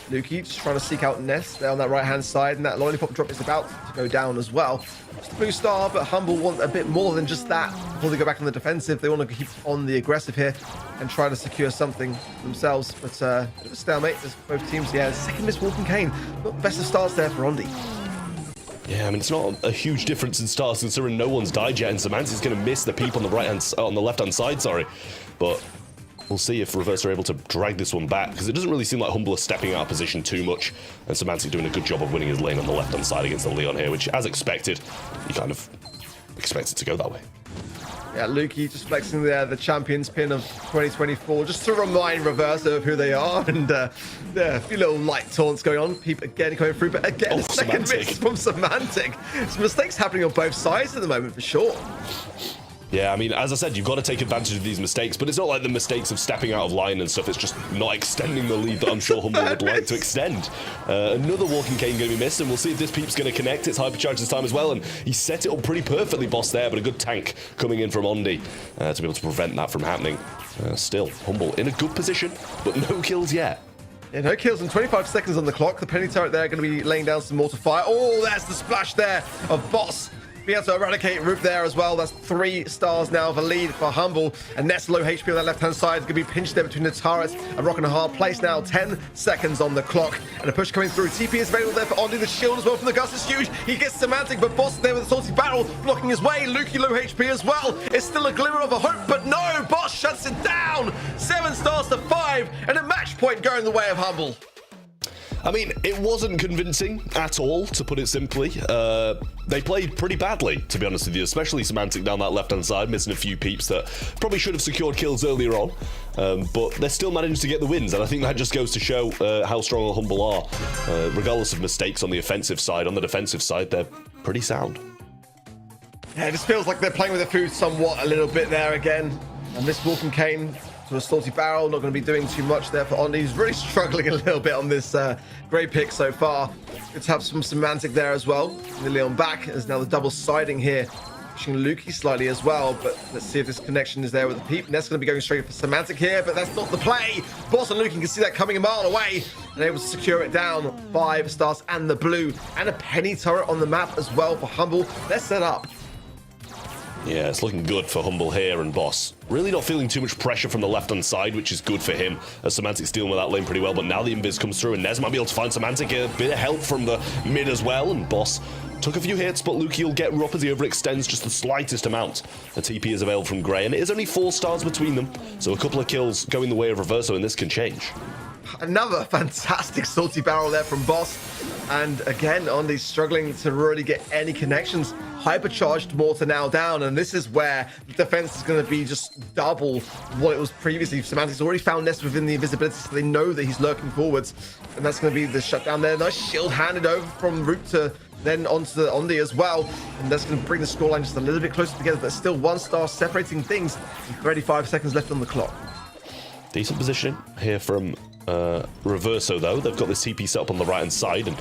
Lukey just trying to seek out Ness there on that right-hand side, and that lollipop drop is about to go down as well. Just a blue star, but Humble want a bit more than just that before they go back on the defensive. They want to keep on the aggressive here and try to secure something themselves, but bit of a stalemate as both teams. Yeah, second miss Walking Cane. Not the best of starts there for Ondi. Yeah, I mean, it's not a huge difference in starts considering no one's died yet, and Semantic's going to miss the peep on the left-hand side, sorry. But we'll see if Reverso are able to drag this one back, because it doesn't really seem like Humble is stepping out of position too much, and Semantic doing a good job of winning his lane on the left-hand side against the Leon here, which, as expected, you kind of expect it to go that way. Yeah, Lukey just flexing the champions pin of 2024, just to remind Reverso of who they are, and yeah, a few little light taunts going on. Peep again coming through, but again, a second miss from Semantic. Some mistakes happening on both sides at the moment, for sure. Yeah, I mean, as I said, you've got to take advantage of these mistakes, but it's not like the mistakes of stepping out of line and stuff. It's just not extending the lead that I'm sure Humble would like to extend. Another Walking Cane going to be missed, and we'll see if this Peep's going to connect. It's hypercharge this time as well, and he set it up pretty perfectly, Boss, there, but a good tank coming in from Ondi to be able to prevent that from happening. Still, Humble in a good position, but no kills yet. Yeah, no kills and 25 seconds on the clock. The penny turret there going to be laying down some more to fire. Oh, there's the splash there of Boss. Be able to eradicate Roop there as well. That's 3 stars now of a lead for Humble. And Ness low HP on that left-hand side is going to be pinched there between the turrets. A rock in a hard place now. 10 seconds on the clock. And a push coming through. TP is available there for Ondi. The shield as well from the Gus is huge. He gets Semantic, but Boss there with a salty battle blocking his way. Lukey low HP as well. It's still a glimmer of a hope, but no! Boss shuts it down! 7 stars to 5, and a match point going the way of Humble. I mean, it wasn't convincing at all, to put it simply. They played pretty badly, to be honest with you, especially Semantic down that left-hand side, missing a few peeps that probably should have secured kills earlier on. But they're still managed to get the wins, and I think that just goes to show how strong Humble are. Regardless of mistakes on the offensive side, on the defensive side, they're pretty sound. Yeah, it just feels like they're playing with the food somewhat a little bit there again. And this Walking Cane to a salty barrel, not going to be doing too much there for Ondi. He's really struggling a little bit on this grey pick so far. Good to have some Semantic there as well. Nearly on back is now the double siding here, pushing Lukey slightly as well. But let's see if this connection is there with the Peep. Ness going to be going straight for Semantic here, but that's not the play. Boss and Lukey can see that coming a mile away and able to secure it down. 5 stars and the blue, and a penny turret on the map as well for Humble. They're set up. Yeah, it's looking good for Humble here, and Boss really not feeling too much pressure from the left-hand side, which is good for him, as Semantic's dealing with that lane pretty well. But now the invis comes through, and Nez might be able to find Semantic a bit of help from the mid as well, and Boss took a few hits, but Lukey will get up as he overextends just the slightest amount. The TP is available from Grey, and it is only 4 stars between them, so a couple of kills going the way of Reverso, and this can change. Another fantastic salty barrel there from Boss. And again, Ondi's struggling to really get any connections. Hypercharged mortar now down, and this is where the defense is going to be just double what it was previously. Semantic's already found Ness within the invisibility, so they know that he's lurking forwards. And that's going to be the shutdown there. Nice shield handed over from Root to then onto the Ondi as well. And that's going to bring the scoreline just a little bit closer together, but still 1 star separating things. And 35 seconds left on the clock. Decent positioning here from Reverso, though. They've got this TP set up on the right-hand side, and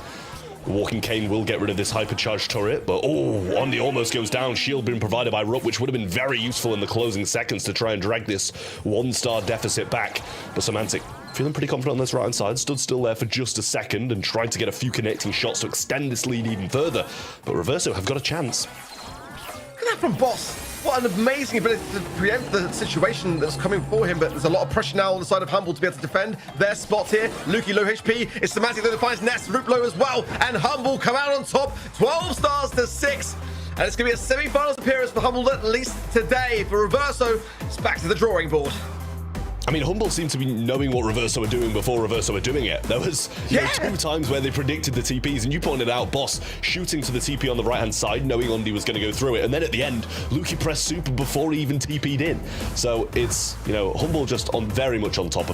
Walking Cane will get rid of this hypercharged turret, but Ondi almost goes down. Shield being provided by Rup, which would have been very useful in the closing seconds to try and drag this 1-star deficit back. But Semantic feeling pretty confident on this right-hand side, stood still there for just a second and tried to get a few connecting shots to extend this lead even further. But Reverso have got a chance. Look at that from Boss. What an amazing ability to preempt the situation that's coming for him, but there's a lot of pressure now on the side of Humble to be able to defend their spot here. Lukey low HP, it's Semantic that finds Ness, Roop low as well, and Humble come out on top, 12 stars to 6. And it's going to be a semi-finals appearance for Humble at least today. For Reverso, it's back to the drawing board. I mean, Humble seemed to be knowing what Reverso were doing before Reverso were doing it. There was 2 times where they predicted the TPs, and you pointed out Boss shooting to the TP on the right-hand side, knowing Ondi was going to go through it. And then at the end, Lukey pressed super before he even TP'd in. So it's, Humble just very much on top of